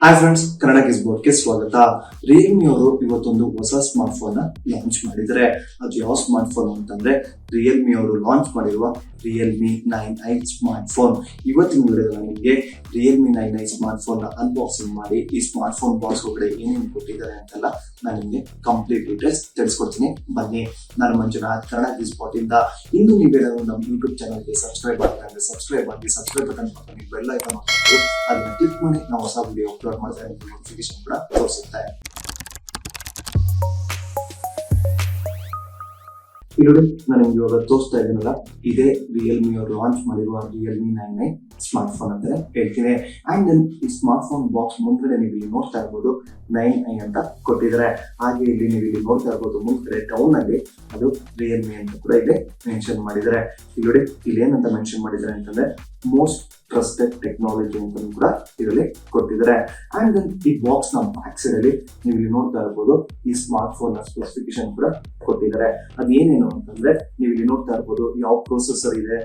Hi friends, Kannada ಗಿಸ್ಬೋಟ್ಗೆ ಸ್ವಾಗತ. Realme ಅವರು ಇವತ್ತೊಂದು ಹೊಸ ಸ್ಮಾರ್ಟ್ ಫೋನ್ ಲಾಂಚ್ ಮಾಡಿದರೆ ಅದು ಯಾವ ಸ್ಮಾರ್ಟ್ ಫೋನ್ ಅಂತಂದ್ರೆ ರಿಯಲ್ಮಿ ಅವರು ಲಾಂಚ್ ಮಾಡಿರುವ ರಿಯಲ್ಮಿ 9i ಸ್ಮಾರ್ಟ್ ಫೋನ್. ಇವತ್ತಿನ ವಿಡಿಯೋದಲ್ಲಿ ನಿಮಗೆ Realme 9i smart phone unboxing ಮಾಡಿ ಈ ಸ್ಮಾರ್ಟ್ ಫೋನ್ ಬಾಕ್ಸ್ ಒಳಗಡೆ ಏನೇನು ಕೊಟ್ಟಿದ್ದಾರೆ ಅಂತೆಲ್ಲ ನಾನು ನಿಮಗೆ ಕಂಪ್ಲೀಟ್ ಡೀಟೇಲ್ಸ್ ತಿಳಿಸ್ಕೊಡ್ತೀನಿ. ಬನ್ನಿ, ನಾನು ಮಂಜುನಾಥ್, ಕನ್ನಡ ಗಿಸ್ಬೋಟ್ ಇಂದ. ಇಂದು ನೀವೇನಾದ್ರು ನಮ್ಮ ಯೂಟ್ಯೂಬ್ ಚಾನಲ್ಗೆ ಸಬ್ಸ್ಕ್ರೈಬ್ ಆಗ್ತಂದ್ರೆ ಸಬ್ಸ್ಕ್ರೈಬ್ ಬಟನ್ ಪಕ್ಕ ಬೆಲ್ ಐಕಾನ್ ಅದನ್ನ ಕ್ಲಿಕ್ ಮಾಡಿ ನಾವು ಹೊಸ ವಿಡಿಯೋ ಅಪ್ಲೋಡ್ ಮಾಡ್ತಾ ಇದ್ದೀವಿ, ನೋಟಿಫಿಕೇಶನ್ ಕೂಡ ತೋರಿಸುತ್ತೆ. ಇಲ್ಲಿ ನಾನು ನಿಮ್ಗೆ ಇವಾಗ ತೋರಿಸ್ತಾ ಇದ್ದೀನಲ್ಲ, ಇದೇ ರಿಯಲ್ಮಿ ಅವರು ಲಾಂಚ್ ಮಾಡಿರುವ ರಿಯಲ್ಮಿ 9i ಸ್ಮಾರ್ಟ್ ಫೋನ್ ಅಂತ ಹೇಳ್ತೀನಿ. ಅಂಡ್ ದೆನ್ ಈ ಸ್ಮಾರ್ಟ್ ಫೋನ್ ಬಾಕ್ಸ್ ಮುಂದ್ಗಡೆ ನೀವು ಇಲ್ಲಿ ನೋಡ್ತಾ ಇರ್ಬೋದು 9i ಅಂತ ಕೊಟ್ಟಿದ್ದಾರೆ. ಹಾಗೆ ಇಲ್ಲಿ ನೀವು ಇಲ್ಲಿ ನೋಡ್ತಾ ಇರ್ಬೋದು ಮುಂದ್ಗಡೆ ಟೌನ್ ಅಲ್ಲಿ ಅದು ರಿಯಲ್ಮಿ ಅಂತ ಕೂಡ ಇಲ್ಲಿ ಮೆನ್ಷನ್ ಮಾಡಿದ್ದಾರೆ. ಇಲ್ಲಿ ಏನಂತ ಮೆನ್ಷನ್ ಮಾಡಿದ್ದಾರೆ ಅಂತಂದ್ರೆ ಮೋಸ್ಟ್ ಟ್ರಸ್ಟೆಡ್ ಟೆಕ್ನಾಲಜಿ ಅಂತ ಕೂಡ ಇದರಲ್ಲಿ ಕೊಟ್ಟಿದ್ದಾರೆ. ಅಂಡ್ ದೆನ್ ಈ ಬಾಕ್ಸ್ ನ ಬ್ಯಾಕ್ ಸೈಡ್ ಅಲ್ಲಿ ನೀವು ಇಲ್ಲಿ ನೋಡ್ತಾ ಇರ್ಬೋದು ಈ ಸ್ಮಾರ್ಟ್ ಫೋನ್ ನ ಸ್ಪೆಸಿಫಿಕೇಶನ್ ಕೂಡ ಕೊಟ್ಟಿದ್ದಾರೆ. ಅದೇನೇನು ಅಂತಂದ್ರೆ ನೀವು ಇಲ್ಲಿ ನೋಡ್ತಾ ಇರ್ಬೋದು ಯಾವ ಪ್ರೊಸೆಸರ್ ಇದೆ,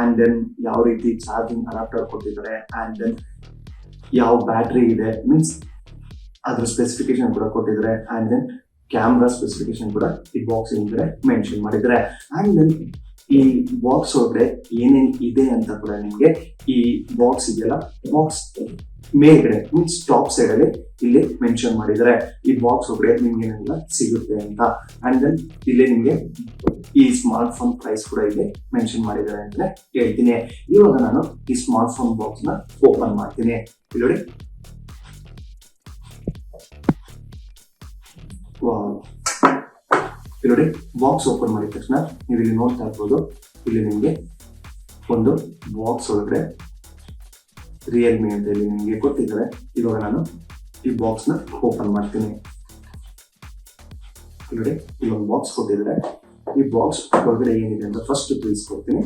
ಅಂಡ್ ದೆನ್ ಯಾವ ರೀತಿ ಚಾರ್ಜಿಂಗ್ ಅಡಾಪ್ಟರ್ ಕೊಟ್ಟಿದ್ದಾರೆ, ಅಂಡ್ ದೆನ್ ಯಾವ ಬ್ಯಾಟ್ರಿ ಇದೆ, ಮೀನ್ಸ್ ಅದ್ರ ಸ್ಪೆಸಿಫಿಕೇಶನ್ ಕೂಡ ಕೊಟ್ಟಿದ್ದಾರೆ. ಅಂಡ್ ದೆನ್ ಕ್ಯಾಮ್ರಾ ಸ್ಪೆಸಿಫಿಕೇಶನ್ ಕೂಡ ಈ ಬಾಕ್ಸ್ ಇಂದ ಮೆನ್ಷನ್ ಮಾಡಿದ್ದಾರೆ. ಅಂಡ್ ದೆನ್ ಈ ಬಾಕ್ಸ್ ಒಳಗಡೆ ಏನೇನ್ ಇದೆ ಅಂತ ಕೂಡ ನಿಮ್ಗೆ ಈ ಬಾಕ್ಸ್ ಇದೆಯಲ್ಲ, ಬಾಕ್ಸ್ ಮೇಲ್ಗಡೆ ಮೀನ್ಸ್ ಟಾಪ್ ಸೈಡ್ ಅಲ್ಲಿ ಇಲ್ಲಿ ಮೆನ್ಷನ್ ಮಾಡಿದ್ದಾರೆ ಈ ಬಾಕ್ಸ್ ಒಳಗಡೆ ನಿಮ್ಗೆ ಏನೆಲ್ಲ ಸಿಗುತ್ತೆ ಅಂತ. ಅಂಡ್ ದೆನ್ ಇಲ್ಲಿ ನಿಮ್ಗೆ ಈ ಸ್ಮಾರ್ಟ್ ಫೋನ್ ಪ್ರೈಸ್ ಕೂಡ ಇಲ್ಲಿ ಮೆನ್ಷನ್ ಮಾಡಿದ್ದಾರೆ ಅಂತ ಹೇಳ್ತೀನಿ. ಇವಾಗ ನಾನು ಈ ಸ್ಮಾರ್ಟ್ ಫೋನ್ ಬಾಕ್ಸ್ ನ ಓಪನ್ ಮಾಡ್ತೀನಿ. ಇಲ್ಲಿ ನೋಡಿ, ಬಾಕ್ಸ್ ಓಪನ್ ಮಾಡಿದ ತಕ್ಷಣ ನೀವು ಇಲ್ಲಿ ನೋಡ್ತಾ ಇರ್ಬೋದು, ಇಲ್ಲಿ ನಿಮ್ಗೆ ಒಂದು ಬಾಕ್ಸ್ ಒಳಗಡೆ ರಿಯಲ್ಮಿ ಅಂತ ಇಲ್ಲಿ ನಿಮ್ಗೆ ಕೊಟ್ಟಿದ್ದಾರೆ. ಇವಾಗ ನಾನು ಈ ಬಾಕ್ಸ್ ನ ಓಪನ್ ಮಾಡ್ತೀನಿ. ನೋಡಿ, ಈ ಒಂದು ಬಾಕ್ಸ್ ಕೊಟ್ಟಿದ್ದಾರೆ. ಈ ಬಾಕ್ಸ್ ಒಳಗಡೆ ಏನಿದೆ ಅಂತ ಫಸ್ಟ್ ತಿಳಿಸ್ಕೊಡ್ತೀನಿ.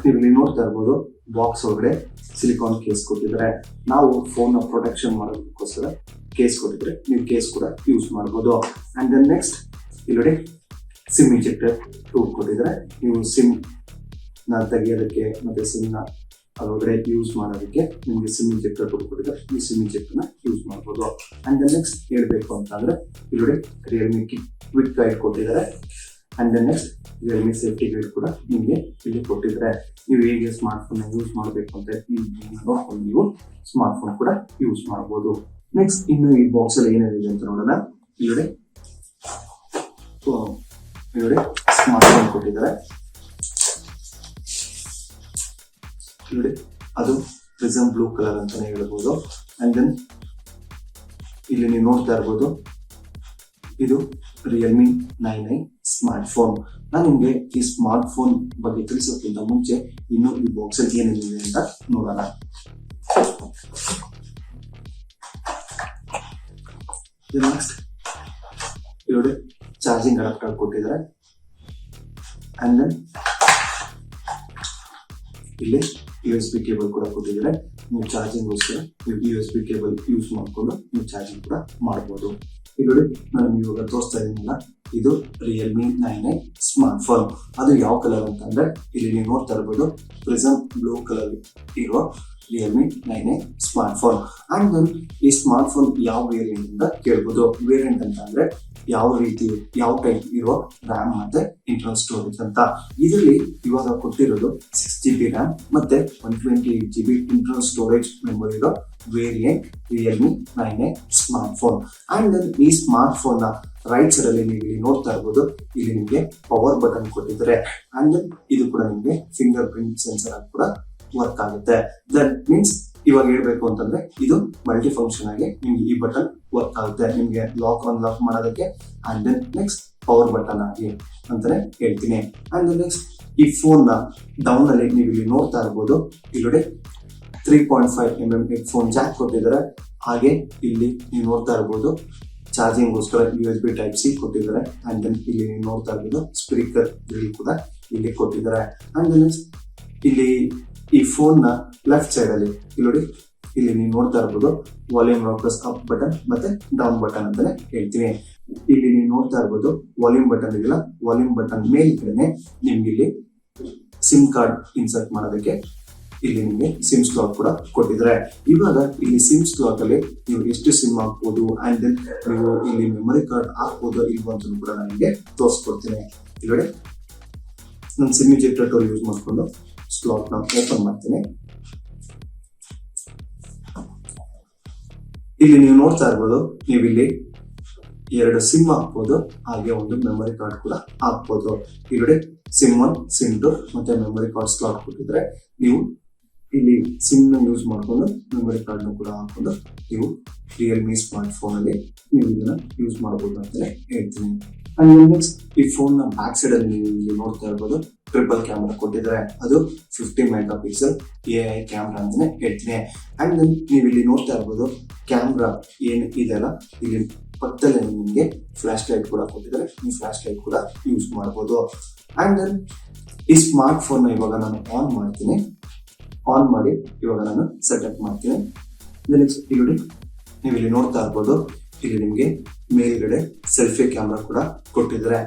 ನೀವು ಇಲ್ಲಿ ನೋಡ್ತಾ ಇರ್ಬೋದು ಬಾಕ್ಸ್ ಒಳಗಡೆ ಸಿಲಿಕಾನ್ ಕೇಸ್ ಕೊಟ್ಟಿದ್ದಾರೆ. ನಾವು ಫೋನ್ ನ ಪ್ರೊಟೆಕ್ಷನ್ ಮಾಡೋದಕ್ಕೋಸ್ಕರ ಕೇಸ್ ಕೊಟ್ಟಿದ್ರೆ ನೀವು ಕೇಸ್ ಕೂಡ ಯೂಸ್ ಮಾಡಬಹುದು. ಅಂಡ್ ದೆನ್ ನೆಕ್ಸ್ಟ್ ಇಲ್ಲಿ ಸಿಮ್ ಇಂಜೆಕ್ಟರ್ ಟೂಲ್ ಕೊಟ್ಟಿದ್ದಾರೆ. ನೀವು ಸಿಮ್ ನ ತೆಗೆಯೋದಕ್ಕೆ ಮತ್ತೆ ಸಿಮ್ ನ ಅದರೊಳಗಡೆ ಯೂಸ್ ಮಾಡೋದಕ್ಕೆ ನಿಮಗೆ ಸಿಮ್ ಇಂಜೆಕ್ಟರ್ ಟೂಲ್ ಕೊಟ್ಟಿದ್ದಾರೆ. ಈ ಸಿಮ್ ಇಂಜೆಕ್ಟರ್ ನ ಯೂಸ್ ಮಾಡಬಹುದು. ಅಂಡ್ ದೆನ್ ನೆಕ್ಸ್ಟ್ ಹೇಳ್ಬೇಕು ಅಂತಂದ್ರೆ ಇಲ್ಲಿ ರಿಯಲ್ಮಿ ಕ್ವಿಕ್ ಗೈಡ್ ಕೊಟ್ಟಿದ್ದಾರೆ. And then next Realme safety guide ಕೂಡ ನಿಮಗೆ ಇಲ್ಲಿ ಕೊಟ್ಟಿದ್ದಾರೆ. ನೀವು ಹೇಗೆ ಸ್ಮಾರ್ಟ್ ಫೋನ್ ಯೂಸ್ ಮಾಡಬೇಕು ಅಂತ ನೋಡ್ಕೊಂಡು ನೀವು ಸ್ಮಾರ್ಟ್ ಫೋನ್ ಕೂಡ ಯೂಸ್ ಮಾಡಬಹುದು. ನೆಕ್ಸ್ಟ್ ಇನ್ನು ಈ ಬಾಕ್ಸ್ ಅಲ್ಲಿ ಏನೇನಿದೆ ಅಂತ ನೋಡೋಣ. ಇಲ್ಲಿ ಸ್ಮಾರ್ಟ್ ಫೋನ್ ಕೊಟ್ಟಿದ್ದಾರೆ. ಇಲ್ಲಿ ಅದು ಪ್ರಿಸಮ್ ಬ್ಲೂ ಕಲರ್ ಅಂತಾನೆ ಹೇಳ್ಬೋದು. ಅಂಡ್ ದೆನ್ ಇಲ್ಲಿ ನೀವು ನೋಡ್ತಾ ಇರ್ಬೋದು ಇದು ರಿಯಲ್ಮಿ 9i ಸ್ಮಾರ್ಟ್ ಫೋನ್. ನಾನು ನಿಮ್ಗೆ ಈ ಸ್ಮಾರ್ಟ್ ಫೋನ್ ಬಗ್ಗೆ ತಿಳಿಸೋಕ್ಕಿಂತ ಮುಂಚೆ ಇನ್ನು ಈ ಬಾಕ್ಸ್ ಅಲ್ಲಿ ಏನೇನಿದೆ ಅಂತ ನೋಡೋಣ. ನೆಕ್ಸ್ಟ್ ಇಲ್ಲಿ ಚಾರ್ಜಿಂಗ್ ಅಡಾಪ್ಟರ್ ಕೊಟ್ಟಿದ್ದಾರೆ. ಅಂಡ್ ದೆನ್ ಇಲ್ಲಿ USB ಕೇಬಲ್ ಕೂಡ ಕೊಟ್ಟಿದ್ದಾರೆ. ನೀವು ಚಾರ್ಜಿಂಗ್ ಗೋಸ್ಕರ ನೀವು USB ಕೇಬಲ್ ಯೂಸ್ ಮಾಡಿಕೊಂಡು ನೀವು ಚಾರ್ಜಿಂಗ್ ಕೂಡ ಮಾಡಬಹುದು. ಇಲ್ಲಿ ನಾನು ಇವಾಗ ತೋರಿಸ್ತಾ ಇದ್ದೀನಲ್ಲ, ಇದು ರಿಯಲ್ಮಿ 9i ಸ್ಮಾರ್ಟ್ ಫೋನ್. ಅದು ಯಾವ ಕಲರ್ ಅಂತಂದ್ರೆ ಇಲ್ಲಿ ನೀವು ನೋಡ್ತಾ ಇರ್ಬೋದು ಪ್ರಿಸಮ್ ಬ್ಲೂ ಕಲರ್ ಇರುವ Realme 9i smart phone. And then ಈ ಸ್ಮಾರ್ಟ್ ಫೋನ್ ಯಾವ ವೇರಿಯಂಟ್ ಅಂತ ಕೇಳ್ಬೋದು. ವೇರಿಯಂಟ್ ಅಂತ ಅಂದ್ರೆ ಯಾವ ರೀತಿ ಯಾವ ಟೈಪ್ ಇರೋ ರ್ಯಾಮ್ ಮತ್ತೆ ಇಂಟರ್ನಲ್ ಸ್ಟೋರೇಜ್ ಅಂತ. ಇದರಲ್ಲಿ ಇವಾಗ ಕೊಟ್ಟಿರೋದು 6GB ರ್ಯಾಮ್ ಮತ್ತೆ 128GB ಇಂಟರ್ನಲ್ ಸ್ಟೋರೇಜ್ ಮೆಮೊರಿ ಇರೋ variant Realme 9i smart phone. And then ಈ ಸ್ಮಾರ್ಟ್ ಫೋನ್ ನ ರೈಟ್ ಸೈಡ್ ಅಲ್ಲಿ ನೀವು ಇಲ್ಲಿ ನೋಡ್ತಾ ಇರ್ಬೋದು, ಇಲ್ಲಿ ನಿಮಗೆ ಪವರ್ ಬಟನ್ ಕೊಟ್ಟಿದ್ದಾರೆ. ಅಂಡ್ ದೆನ್ ಇದು ಕೂಡ ನಿಮಗೆ ಫಿಂಗರ್ ಪ್ರಿಂಟ್ ಸೆನ್ಸರ್ ಆಗಿ ಕೂಡ ವರ್ಕ್ ಆಗುತ್ತೆ. ದಟ್ ಮೀನ್ಸ್ ಇವಾಗ ಹೇಳ್ಬೇಕು ಅಂತಂದ್ರೆ ಇದು ಮಲ್ಟಿ ಫಂಕ್ಷನ್ ಆಗಿ ನಿಮ್ಗೆ ಈ ಬಟನ್ ವರ್ಕ್ ಆಗುತ್ತೆ, ನಿಮ್ಗೆ ಲಾಕ್ ಅನ್ಲಾಕ್ ಮಾಡೋದಕ್ಕೆ. And then next power button ಆಗಿ ಅಂತಾನೆ ಹೇಳ್ತೀನಿ. ಅಂಡ್ ದೆನ್ ನೆಕ್ಸ್ಟ್ ಈ ಫೋನ್ ನ ಡೌನ್ ಅಲ್ಲಿ ನೀವು ಇಲ್ಲಿ ನೋಡ್ತಾ ಇರ್ಬೋದು, ಇಲ್ಲಿ 3.5mm ಹೆಡ್ಫೋನ್ ಜಾಕ್ ಕೊಟ್ಟಿದ್ದಾರೆ. ಹಾಗೆ ಇಲ್ಲಿ ನೀವು ನೋಡ್ತಾ ಇರ್ಬೋದು ಚಾರ್ಜಿಂಗ್ ಗೋಸ್ಕರ USB Type-C ಕೊಟ್ಟಿದ್ದಾರೆ. ಅಂಡ್ ದೆನ್ ಇಲ್ಲಿ ನೀವು ನೋಡ್ತಾ ಇರ್ಬೋದು ಸ್ಪೀಕರ್ ಕೂಡ ಇಲ್ಲಿ ಕೊಟ್ಟಿದ್ದಾರೆ. ಅಂಡ್ ದೆನ್ ಇಲ್ಲಿ ಈ ಫೋನ್ ನ ಲೆಫ್ಟ್ ಸೈಡ್ ಅಲ್ಲಿ ಇಲ್ಲಿ ನೀವು ನೋಡ್ತಾ ಇರ್ಬೋದು ವಾಲ್ಯೂಮ್ ರಾಕರ್ಸ್ ಅಪ್ ಬಟನ್ ಮತ್ತೆ ಡೌನ್ ಬಟನ್ ಅಂತಾನೆ ಹೇಳ್ತೀನಿ. ಇಲ್ಲಿ ನೀವು ನೋಡ್ತಾ ಇರ್ಬೋದು ವಾಲ್ಯೂಮ್ ಬಟನ್ ಇದೆಯಲ್ಲ, ವಾಲ್ಯೂಮ್ ಬಟನ್ ಮೇಲ್ಗಡೆ ನಿಮ್ಗೆ ಇಲ್ಲಿ ಸಿಮ್ ಕಾರ್ಡ್ ಇನ್ಸರ್ಟ್ ಮಾಡೋದಕ್ಕೆ ಇಲ್ಲಿ ನಿಮಗೆ ಸಿಮ್ ಸ್ಲಾಟ್ ಕೂಡ ಕೊಟ್ಟಿದ್ದಾರೆ. ಇವಾಗ ಇಲ್ಲಿ ಸಿಮ್ ಸ್ಲಾಟ್ ಅಲ್ಲಿ ನೀವು ಎಷ್ಟು ಸಿಮ್ ಹಾಕ್ಬೋದು ಅಂಡ್ ದೆನ್ ನೀವು ಇಲ್ಲಿ ಮೆಮೊರಿ ಕಾರ್ಡ್ ಹಾಕ್ಬೋದು ಇಲ್ವಾ ಅಂತ ಕೂಡ ನಾನು ನಿಮಗೆ ತೋರಿಸ್ಕೊಡ್ತೀನಿ. ಇಲ್ಲಿ ನಾನು ಸಿಮ್ ಇಜೆಕ್ಟರ್ ಟೂಲ್ ಯೂಸ್ ಮಾಡಿಕೊಂಡು ಸ್ಲಾಟ್ ನ ಓಪನ್ ಮಾಡ್ತೀನಿ. ಇಲ್ಲಿ ನೀವು ನೋಡ್ತಾ ಇರ್ಬೋದು, ನೀವು ಇಲ್ಲಿ 2 ಸಿಮ್ ಹಾಕ್ಬೋದು, ಹಾಗೆ ಒಂದು ಮೆಮೊರಿ ಕಾರ್ಡ್ ಕೂಡ ಹಾಕ್ಬೋದು. ಇಲ್ಲಿ ಸಿಮ್ 1, ಸಿಮ್ 2 ಮತ್ತೆ ಮೆಮೊರಿ ಕಾರ್ಡ್ ಸ್ಲಾಟ್ ಕೊಟ್ಟಿದ್ರೆ ನೀವು ಇಲ್ಲಿ ಸಿಮ್ ನ ಯೂಸ್ ಮಾಡ್ಕೊಂಡು ಮೆಮೊರಿ ಕಾರ್ಡ್ ನ ಕೂಡ ಹಾಕೊಂಡು ನೀವು ರಿಯಲ್ಮಿ ಸ್ಮಾರ್ಟ್ ಫೋನ್ ಅಲ್ಲಿ ನೀವು ಇದನ್ನ ಯೂಸ್ ಮಾಡಬಹುದು ಅಂತಾನೆ ಹೇಳ್ತೀನಿ. ಅಂಡ್ ನೆಕ್ಸ್ಟ್ ಈ ಫೋನ್ ನ ಬ್ಯಾಕ್ ಸೈಡ್ ಅಲ್ಲಿ ನೀವು ಇಲ್ಲಿ ನೋಡ್ತಾ ಇರ್ಬೋದು, ಟ್ರಿಪಲ್ ಕ್ಯಾಮ್ರಾ ಕೊಟ್ಟಿದ್ದಾರೆ. ಅದು 50 ಮೆಗಾ ಪಿಕ್ಸೆಲ್ AI ಕ್ಯಾಮ್ರಾ ಅಂತಾನೆ ಹೇಳ್ತೀನಿ. ಅಂಡ್ ದೆನ್ ನೀವು ಇಲ್ಲಿ ನೋಡ್ತಾ ಇರ್ಬೋದು, ಕ್ಯಾಮ್ರಾ ಏನ್ ಇದೆಯಲ್ಲ ಇಲ್ಲಿ ಪಕ್ಕದಲ್ಲಿ ನಿಮಗೆ ಫ್ಲಾಶ್ ಲೈಟ್ ಕೂಡ ಕೊಟ್ಟಿದ್ದಾರೆ. ಈ ಫ್ಲಾಶ್ ಲೈಟ್ ಕೂಡ ಯೂಸ್ ಮಾಡಬಹುದು. ಅಂಡ್ ದೆನ್ ಈ ಸ್ಮಾರ್ಟ್ ಫೋನ್ ನ ಇವಾಗ ನಾನು ಆನ್ ಮಾಡ್ತೀನಿ. ಆನ್ ಮಾಡಿ ಇವಾಗ ನಾನು ಸೆಟಪ್ ಮಾಡ್ತೀನಿ. ಇಲ್ಲಿ ನೀವು ಇಲ್ಲಿ ನೋಡ್ತಾ ಇರ್ಬೋದು, ಇಲ್ಲಿ ನಿಮಗೆ ಮೇಲ್ಗಡೆ ಸೆಲ್ಫಿ ಕ್ಯಾಮ್ರಾ ಕೂಡ ಕೊಟ್ಟಿದ್ದಾರೆ.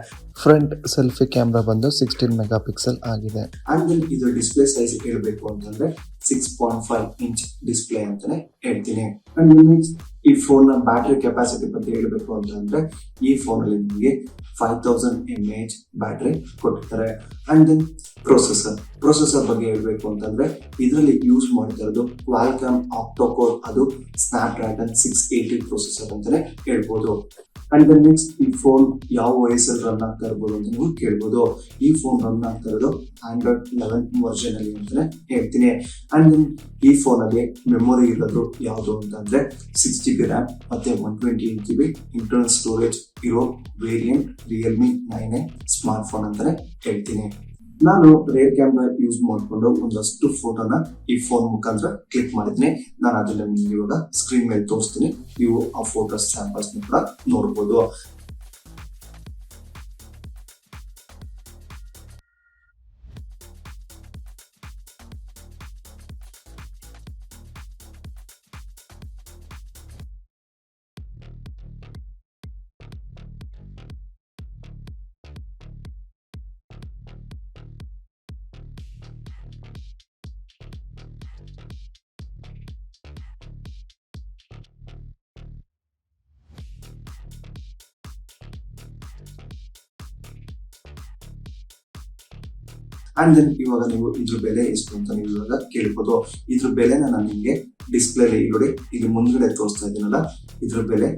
ಫ್ರಂಟ್ ಸೆಲ್ಫಿ ಕ್ಯಾಮ್ರಾ ಬಂದು 16 ಮೆಗಾ ಪಿಕ್ಸೆಲ್ ಆಗಿದೆ. ಅಂಡ್ ದೆನ್ ಇದು ಡಿಸ್ಪ್ಲೇ ಸೈಜ್ ಹೇಳ್ಬೇಕು ಅಂತಂದ್ರೆ 6.5 ಇಂಚ್ ಡಿಸ್ಪ್ಲೇ ಅಂತಾನೆ ಹೇಳ್ತೀನಿ. ಅಂಡ್ ನೆಕ್ಸ್ಟ್ ಈ ಫೋನ್ ನ ಬ್ಯಾಟರಿ ಕೆಪಾಸಿಟಿ ಬಗ್ಗೆ ಹೇಳ್ಬೇಕು ಅಂತಂದ್ರೆ ಈ ಫೋನ್ ಅಲ್ಲಿ ನಿಮಗೆ 5000 mAh ಬ್ಯಾಟರಿ ಕೊಟ್ಟಿದ್ದಾರೆ. ಅಂಡ್ ದೆನ್ ಪ್ರೊಸೆಸರ್ ಬಗ್ಗೆ ಹೇಳ್ಬೇಕು ಅಂತಂದ್ರೆ ಇದರಲ್ಲಿ ಯೂಸ್ ಮಾಡ್ತಾ ಇರೋದು ಕ್ವಾಲ್ಕಾಮ್ ಆಕ್ಟೋಕೋರ್, ಅದು ಸ್ನ್ಯಾಪ್ಡ್ರ್ಯಾಗನ್ 680 ಪ್ರೊಸೆಸರ್ ಅಂತಾನೆ ಹೇಳ್ಬೋದು. ಅಂಡ್ ದೆನ್ ನೆಕ್ಸ್ಟ್ ಈ ಫೋನ್ ಯಾವ ವಯಸ್ಸಲ್ಲಿ ರನ್ ಆಗ್ತಾ ಇರ್ಬೋದು ಅಂತ ನೀವು ಕೇಳ್ಬೋದು. ಈ ಫೋನ್ ರನ್ ಆಗ್ತಾ ಇರೋದು Android 11 ವರ್ಷನ್ ಅಲ್ಲಿ ಅಂತಾನೆ ಹೇಳ್ತೀನಿ. ಅಂಡ್ ದೆನ್ ಈ ಫೋನ್ ಅಲ್ಲಿ ಮೆಮೊರಿ ಇರೋದು ಯಾವುದು ಅಂತಂದ್ರೆ 6GB RAM ಮತ್ತೆ 128GB ಇಂಟರ್ನಲ್ ಸ್ಟೋರೇಜ್ ಇರೋ variant Realme 9A smart phone ಅಂತಾನೆ ಹೇಳ್ತೀನಿ. ನಾನು ರೇರ್ ಕ್ಯಾಮ್ರಾ ಯೂಸ್ ಮಾಡಿಕೊಂಡು ಒಂದಷ್ಟು ಫೋಟೋನ ಈ ಫೋನ್ ಮುಖಾಂತರ ಕ್ಲಿಕ್ ಮಾಡಿದ್ದೀನಿ. ನಾನು ಅದನ್ನ ನಿಮ್ಗೆ ಇವಾಗ ಸ್ಕ್ರೀನ್ ಮೇಲೆ ತೋರಿಸ್ತೀನಿ. ನೀವು ಆ ಫೋಟೋಸ್ ಸ್ಯಾಂಪಲ್ಸ್ ಕೂಡ ನೋಡ್ಬೋದು. ಅಂಡ್ ದೆನ್ ಇವಾಗ ನೀವು ಇದ್ರ ಬೆಲೆ ಎಷ್ಟು ಅಂತ ನೀವು ಇವಾಗ ಕೇಳ್ಬೋದು. ಇದ್ರ ಬೆಲೆನ ನಾನು ನಿಮ್ಗೆ ಡಿಸ್ಪ್ಲೇ ನೋಡಿ ಇಲ್ಲಿ ಮುಂದ್ಗಡೆ ತೋರಿಸ್ತಾ ಇದ್ದೀನಲ್ಲ, ಇದ್ರ ಬೆಲೆ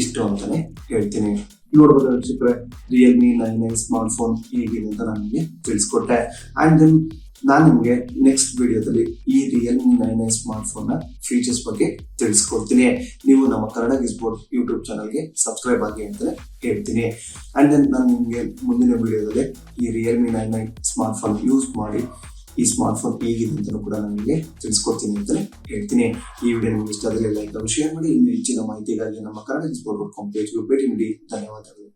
ಇಷ್ಟು ಅಂತಾನೆ ಹೇಳ್ತೀನಿ. ನೋಡ್ಬೋದು ವೀಕ್ಷಕರೇ, ರಿಯಲ್ಮಿ 9A ಸ್ಮಾರ್ಟ್ ಫೋನ್ ಹೇಗಿದೆ ಅಂತ ನಾನು ನಿಮಗೆ ತಿಳಿಸ್ಕೊಟ್ಟೆ. ಅಂಡ್ ದೆನ್ ನಾನು ನಿಮ್ಗೆ ನೆಕ್ಸ್ಟ್ ವಿಡಿಯೋದಲ್ಲಿ ಈ ರಿಯಲ್ಮಿ 9A ಸ್ಮಾರ್ಟ್ ಫೋನ್ ನ ಫೀಚರ್ಸ್ ಬಗ್ಗೆ ತಿಳಿಸ್ಕೊಡ್ತೀನಿ. ನೀವು ನಮ್ಮ ಕನ್ನಡ ಗಿಸ್ಬೋಟ್ ಯೂಟ್ಯೂಬ್ ಚಾನಲ್ಗೆ ಸಬ್ಸ್ಕ್ರೈಬ್ ಆಗಿ ಅಂತಾನೆ ಹೇಳ್ತೀನಿ. ಅಂಡ್ ದೆನ್ ನಾನು ನಿಮ್ಗೆ ಮುಂದಿನ ವಿಡಿಯೋದಲ್ಲಿ ಈ Realme 9A smart phone use ಮಾಡಿ ಈ ಸ್ಮಾರ್ಟ್ ಫೋನ್ ಹೇಗಿದೆ ಅಂತ ಕೂಡ ನನಗೆ ತಿಳಿಸ್ಕೊಡ್ತೀನಿ ಅಂತಾನೆ ಹೇಳ್ತೀನಿ. ಈ ವಿಡಿಯೋ ನಿಮ್ಗೆ ಇಷ್ಟ ಆದರೆ ಲೈಕ್ ಶೇರ್ ಮಾಡಿ. ಇನ್ನು ಹೆಚ್ಚಿನ ಮಾಹಿತಿಗಾಗಿ ನಮ್ಮ ಕನ್ನಡ ಗಿಸ್ಬೋಟ್.com ಪೇಜ್ಗೆ ಭೇಟಿ ನೀಡಿ. ಧನ್ಯವಾದಗಳು.